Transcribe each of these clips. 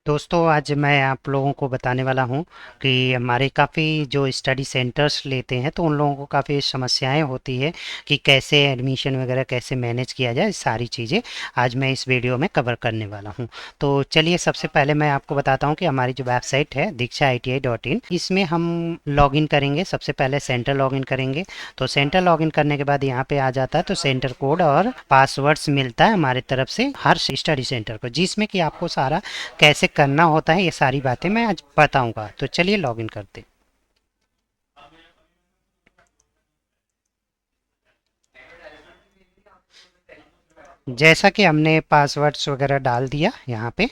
दोस्तों आज मैं आप लोगों को बताने वाला हूँ कि हमारे काफ़ी जो स्टडी सेंटर्स लेते हैं तो उन लोगों को काफ़ी समस्याएं होती है कि कैसे एडमिशन वगैरह कैसे मैनेज किया जाए। सारी चीज़ें आज मैं इस वीडियो में कवर करने वाला हूँ। तो चलिए सबसे पहले मैं आपको बताता हूँ कि हमारी जो वेबसाइट है diksha.iti.in, इसमें हम लॉगिन करेंगे। सबसे पहले सेंटर लॉगिन करेंगे। तो सेंटर लॉगिन करने के बाद यहाँ पे आ जाता है तो सेंटर कोड और पासवर्ड्स मिलता है हमारी तरफ से हर स्टडी सेंटर को, जिसमें कि आपको सारा कैसे करना होता है ये सारी बातें मैं आज बताऊंगा। तो चलिए लॉगिन करते हैं। जैसा कि हमने पासवर्ड्स वगैरह डाल दिया यहाँ पे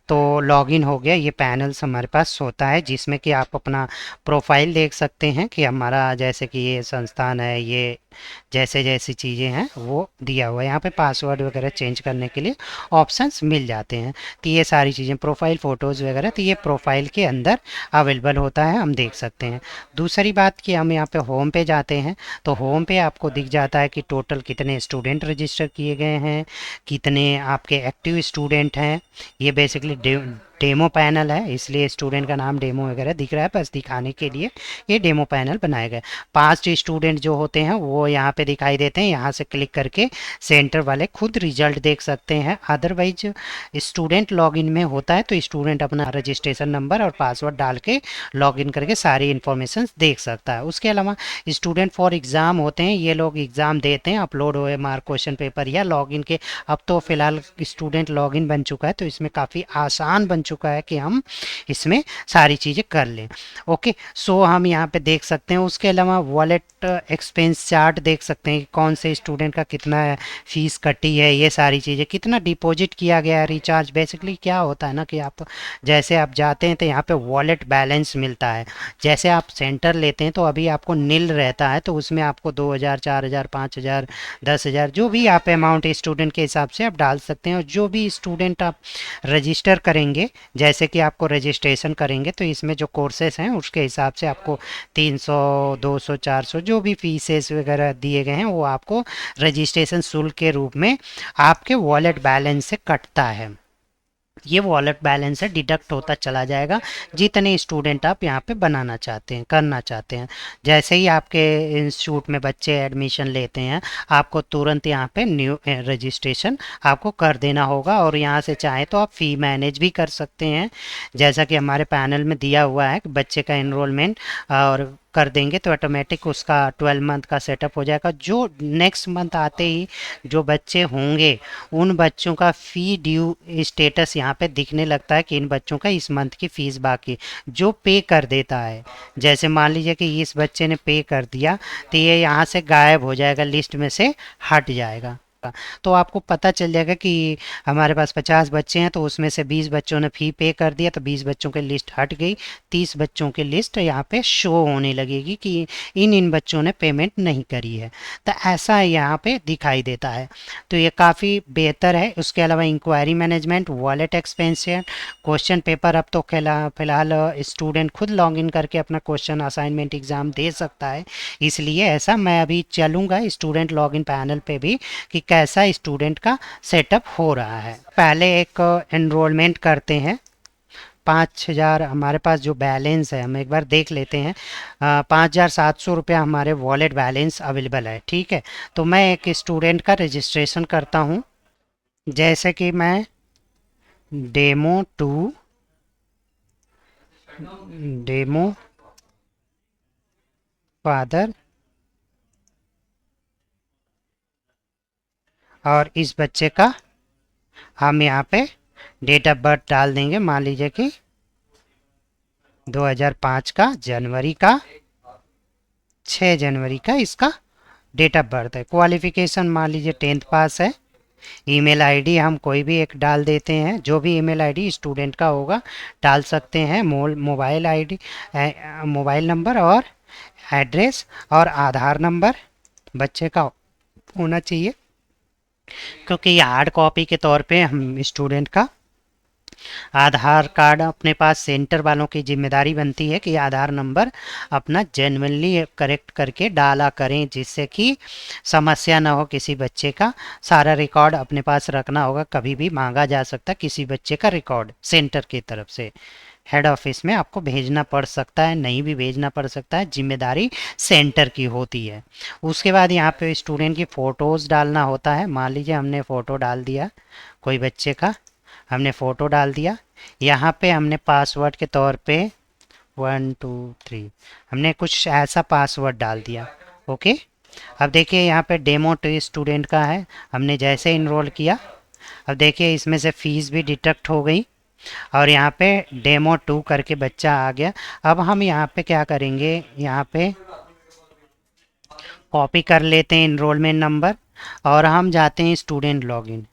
तो लॉगिन हो गया। ये पैनल्स हमारे पास होता है जिसमें कि आप अपना प्रोफाइल देख सकते हैं कि हमारा जैसे कि ये संस्थान है, ये जैसे जैसी चीज़ें हैं वो दिया हुआ है। यहाँ पे पासवर्ड वगैरह चेंज करने के लिए ऑप्शंस मिल जाते हैं। तो ये सारी चीज़ें प्रोफाइल फ़ोटोज़ वगैरह तो ये प्रोफाइल के अंदर अवेलेबल होता है, हम देख सकते हैं। दूसरी बात कि हम यहाँ पे होम पे जाते हैं तो होम पे आपको दिख जाता है कि टोटल कितने स्टूडेंट रजिस्टर किए गए हैं, कितने आपके एक्टिव स्टूडेंट हैं। ये बेसिकली डेमो पैनल है, इसलिए स्टूडेंट का नाम डेमो वगैरह दिख रहा है, बस दिखाने के लिए ये डेमो पैनल बनाया गया। 5 स्टूडेंट जो होते हैं वो यहाँ पे दिखाई देते हैं। यहाँ से क्लिक करके सेंटर वाले खुद रिजल्ट देख सकते हैं। अदरवाइज स्टूडेंट लॉगिन में होता है तो स्टूडेंट अपना रजिस्ट्रेशन नंबर और पासवर्ड डाल के लॉगिन करके सारी इन्फॉर्मेशन देख सकता है। उसके अलावा स्टूडेंट फॉर एग्ज़ाम होते हैं, ये लोग एग्ज़ाम देते हैं, अपलोड हुए मार्क क्वेश्चन पेपर या लॉगिन के। अब तो फ़िलहाल स्टूडेंट लॉगिन बन चुका है तो इसमें काफ़ी आसान बन चुका है कि हम इसमें सारी चीज़ें कर लें। ओके, सो हम यहाँ पे देख सकते हैं। उसके अलावा वॉलेट एक्सपेंस चार्ट देख सकते हैं कि कौन से स्टूडेंट का कितना फ़ीस कटी है, ये सारी चीज़ें कितना डिपॉजिट किया गया है, रिचार्ज। बेसिकली क्या होता है ना कि आप जैसे आप जाते हैं तो यहाँ पे वॉलेट बैलेंस मिलता है। जैसे आप सेंटर लेते हैं तो अभी आपको नील रहता है तो उसमें आपको 2,000 4,000 5,000 10,000 जो भी आप अमाउंट स्टूडेंट के हिसाब से आप डाल सकते हैं। और जो भी स्टूडेंट आप रजिस्टर करेंगे, जैसे कि आपको रजिस्ट्रेशन करेंगे तो इसमें जो कोर्सेस हैं उसके हिसाब से आपको 300 200 400 जो भी फीसेस वगैरह दिए गए हैं वो आपको रजिस्ट्रेशन शुल्क के रूप में आपके वॉलेट बैलेंस से कटता है। ये वॉलेट बैलेंस है, डिडक्ट होता चला जाएगा जितने स्टूडेंट आप यहाँ पे बनाना चाहते हैं, करना चाहते हैं। जैसे ही आपके इंस्टीट्यूट में बच्चे एडमिशन लेते हैं आपको तुरंत यहाँ पे न्यू रजिस्ट्रेशन आपको कर देना होगा। और यहाँ से चाहे तो आप फ़ी मैनेज भी कर सकते हैं, जैसा कि हमारे पैनल में दिया हुआ है कि बच्चे का इनरोलमेंट और कर देंगे तो ऑटोमेटिक उसका 12 मंथ का सेटअप हो जाएगा। जो नेक्स्ट मंथ आते ही जो बच्चे होंगे उन बच्चों का फ़ी ड्यू स्टेटस यहाँ पे दिखने लगता है कि इन बच्चों का इस मंथ की फ़ीस बाकी जो पे कर देता है। जैसे मान लीजिए कि इस बच्चे ने पे कर दिया तो ये यहाँ से गायब हो जाएगा, लिस्ट में से हट जाएगा। तो आपको पता चल जाएगा कि हमारे पास 50 बच्चे हैं तो उसमें से 20 बच्चों ने फ़ी पे कर दिया तो 20 बच्चों की लिस्ट हट गई। 30 बच्चों की लिस्ट यहाँ पे शो होने लगेगी कि इन इन बच्चों ने पेमेंट नहीं करी है। तो ऐसा यहाँ पे दिखाई देता है, तो ये काफ़ी बेहतर है। उसके अलावा inquiry management, wallet expansion, question paper, अब तो फिलहाल स्टूडेंट खुद लॉगिन करके अपना क्वेश्चन असाइनमेंट एग्ज़ाम दे सकता है। इसलिए ऐसा मैं अभी चलूँगा स्टूडेंट लॉगिन पैनल पे भी कि कैसा स्टूडेंट का सेटअप हो रहा है। पहले एक एनरोलमेंट करते हैं। 5,000 हमारे पास जो बैलेंस है हम एक बार देख लेते हैं। 5,700 रुपया हमारे वॉलेट बैलेंस अवेलेबल है। ठीक है, तो मैं एक स्टूडेंट का रजिस्ट्रेशन करता हूँ। जैसे कि मैं डेमो टू, डेमो फादर, और इस बच्चे का हम यहाँ पे डेट ऑफ बर्थ डाल देंगे। मान लीजिए कि 2005 का जनवरी का 6 जनवरी का इसका डेट ऑफ बर्थ है। क्वालिफिकेशन मान लीजिए 10th पास है। ईमेल आईडी हम कोई भी एक डाल देते हैं, जो भी ईमेल आईडी स्टूडेंट का होगा डाल सकते हैं। मोबाइल आईडी, मोबाइल नंबर और एड्रेस और आधार नंबर बच्चे का होना चाहिए, क्योंकि ये हार्ड कॉपी के तौर पे हम स्टूडेंट का आधार कार्ड अपने पास सेंटर वालों की जिम्मेदारी बनती है कि आधार नंबर अपना जेन्युइनली करेक्ट करके डाला करें, जिससे कि समस्या ना हो किसी बच्चे का। सारा रिकॉर्ड अपने पास रखना होगा, कभी भी मांगा जा सकता है किसी बच्चे का रिकॉर्ड सेंटर की तरफ से। हेड ऑफिस में आपको भेजना पड़ सकता है, नहीं भी भेजना पड़ सकता है, जिम्मेदारी सेंटर की होती है। उसके बाद यहाँ पे स्टूडेंट की फ़ोटोज़ डालना होता है। मान लीजिए हमने फ़ोटो डाल दिया कोई बच्चे का, हमने फ़ोटो डाल दिया। यहाँ पे हमने पासवर्ड के तौर पे 1 2 3 हमने कुछ ऐसा पासवर्ड डाल दिया। ओके, अब देखिए यहाँ पे डेमो टू स्टूडेंट का है, हमने जैसे इनरोल किया, अब देखिए इसमें से फ़ीस भी डिडक्ट हो गई और यहाँ पे डेमो 2 करके बच्चा आ गया। अब हम यहाँ पे क्या करेंगे, यहाँ पे कॉपी कर लेते हैं इनरोलमेंट नंबर और हम जाते हैं स्टूडेंट लॉगिन।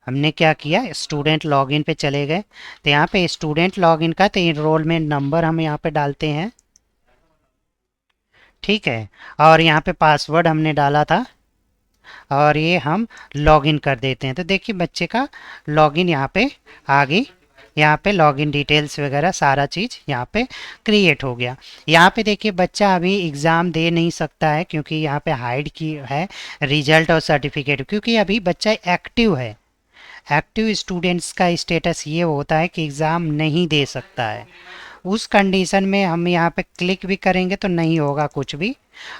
हमने क्या किया, स्टूडेंट लॉगिन पे चले गए, तो यहाँ पे स्टूडेंट लॉगिन का तो इनरोलमेंट नंबर हम यहाँ पे डालते हैं, ठीक है। और यहाँ पे पासवर्ड हमने डाला था और ये हम लॉगिन कर देते हैं। तो देखिए बच्चे का लॉगिन यहाँ पे आ गई, यहाँ पे लॉगिन डिटेल्स वगैरह सारा चीज़ यहाँ पे क्रिएट हो गया। यहाँ पे देखिए बच्चा अभी एग्ज़ाम दे नहीं सकता है क्योंकि यहाँ पे हाइड की है रिजल्ट और सर्टिफिकेट, क्योंकि अभी बच्चा एक्टिव है। एक्टिव स्टूडेंट्स का स्टेटस ये होता है कि एग्ज़ाम नहीं दे सकता है। उस कंडीशन में हम यहाँ पे क्लिक भी करेंगे तो नहीं होगा कुछ भी।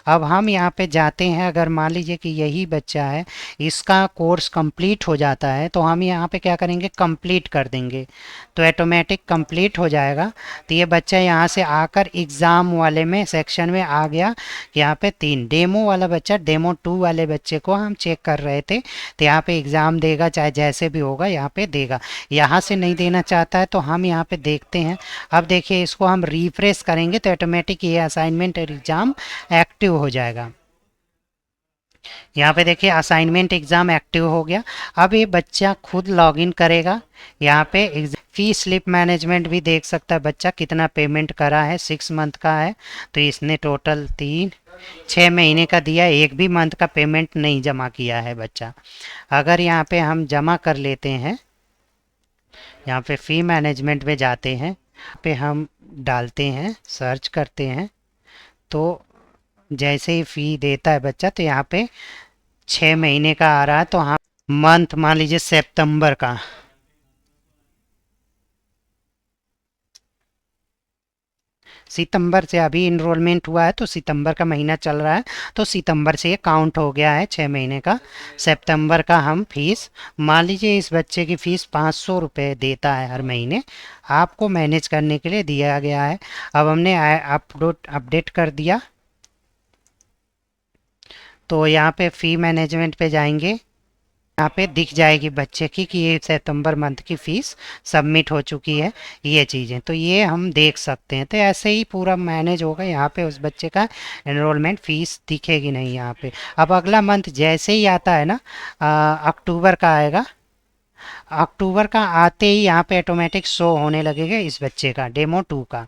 अब हम यहाँ पे जाते हैं, अगर मान लीजिए कि यही बच्चा है, इसका कोर्स कंप्लीट हो जाता है, तो हम यहाँ पे क्या करेंगे, कंप्लीट कर देंगे, तो ऑटोमेटिक कंप्लीट हो जाएगा। तो ये बच्चा यहाँ से आकर एग्ज़ाम वाले में सेक्शन में आ गया। यहाँ पे 3 डेमो वाला बच्चा, डेमो 2 वाले बच्चे को हम चेक कर रहे थे, तो यहाँ पे एग्ज़ाम देगा, चाहे जैसे भी होगा यहाँ पे देगा। यहाँ से नहीं देना चाहता है तो हम यहाँ पे देखते हैं। अब देखिए इसको हम रिफ्रेश करेंगे तो ऑटोमेटिक ये असाइनमेंट एग्ज़ाम एक्टिव हो जाएगा। यहाँ पे देखिए असाइनमेंट एग्ज़ाम एक्टिव हो गया। अब ये बच्चा खुद लॉगिन करेगा, यहाँ पे फी स्लिप मैनेजमेंट भी देख सकता है बच्चा कितना पेमेंट करा है, 6 मंथ का है, तो इसने टोटल 6 महीने का दिया, एक भी मंथ का पेमेंट नहीं जमा किया है बच्चा। अगर यहाँ पे हम जमा कर लेते हैं, यहाँ पे फ़ी मैनेजमेंट में जाते हैं, पे हम डालते हैं, सर्च करते हैं, तो जैसे ही फ़ी देता है बच्चा तो यहाँ पे 6 महीने का आ रहा है, तो हम मंथ मान लीजिए सितंबर का, सितंबर से अभी इनरोलमेंट हुआ है तो सितंबर का महीना चल रहा है, तो सितंबर से ये काउंट हो गया है 6 महीने का। सितंबर का हम फीस, मान लीजिए इस बच्चे की फ़ीस 500 रुपये देता है हर महीने, आपको मैनेज करने के लिए दिया गया है। अब हमने अपडेट कर दिया, तो यहाँ पे फ़ी मैनेजमेंट पे जाएंगे, यहाँ पे दिख जाएगी बच्चे की कि ये सितंबर मंथ की फ़ीस सबमिट हो चुकी है, ये चीज़ें तो ये हम देख सकते हैं। तो ऐसे ही पूरा मैनेज होगा, यहाँ पे उस बच्चे का एनरोलमेंट फ़ीस दिखेगी नहीं यहाँ पे। अब अगला मंथ जैसे ही आता है ना, अक्टूबर का आएगा, अक्टूबर का आते ही यहाँ पे ऑटोमेटिक शो होने लगेगा इस बच्चे का डेमो 2 का।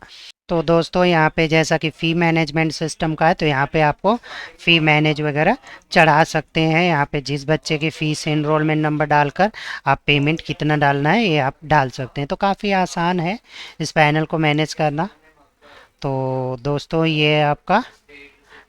तो दोस्तों यहाँ पे जैसा कि फ़ी मैनेजमेंट सिस्टम का है, तो यहाँ पे आपको फ़ी मैनेज वगैरह चढ़ा सकते हैं। यहाँ पे जिस बच्चे की फ़ीस एनरोलमेंट नंबर डालकर आप पेमेंट कितना डालना है ये आप डाल सकते हैं। तो काफ़ी आसान है इस पैनल को मैनेज करना। तो दोस्तों ये आपका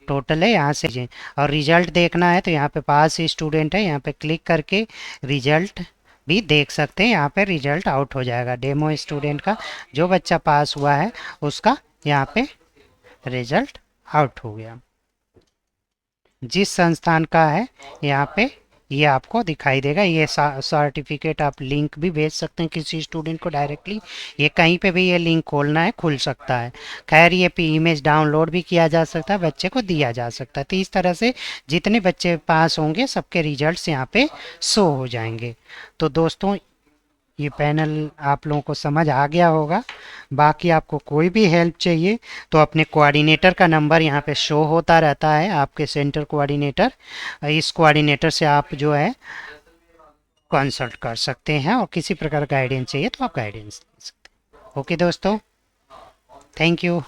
टोटल है यहाँ से, और रिज़ल्ट देखना है तो यहाँ पे पास स्टूडेंट है, यहाँ पे क्लिक करके रिज़ल्ट भी देख सकते हैं। यहाँ पे रिज़ल्ट आउट हो जाएगा डेमो स्टूडेंट का, जो बच्चा पास हुआ है उसका यहाँ पे रिज़ल्ट आउट हो गया। जिस संस्थान का है यहाँ पे ये आपको दिखाई देगा। ये सर्टिफिकेट आप लिंक भी भेज सकते हैं किसी स्टूडेंट को डायरेक्टली, ये कहीं पे भी ये लिंक खोलना है खुल सकता है। खैर ये इमेज डाउनलोड भी किया जा सकता है, बच्चे को दिया जा सकता है। तो इस तरह से जितने बच्चे पास होंगे सबके रिजल्ट्स यहाँ पे शो हो जाएंगे। तो दोस्तों ये पैनल आप लोगों को समझ आ गया होगा। बाकी आपको कोई भी हेल्प चाहिए तो अपने कोऑर्डिनेटर का नंबर यहाँ पे शो होता रहता है, आपके सेंटर कोऑर्डिनेटर, इस कोऑर्डिनेटर से आप जो है कंसल्ट कर सकते हैं, और किसी प्रकार गाइडेंस चाहिए तो आप गाइडेंस ले सकते हैं। ओके दोस्तों, थैंक यू।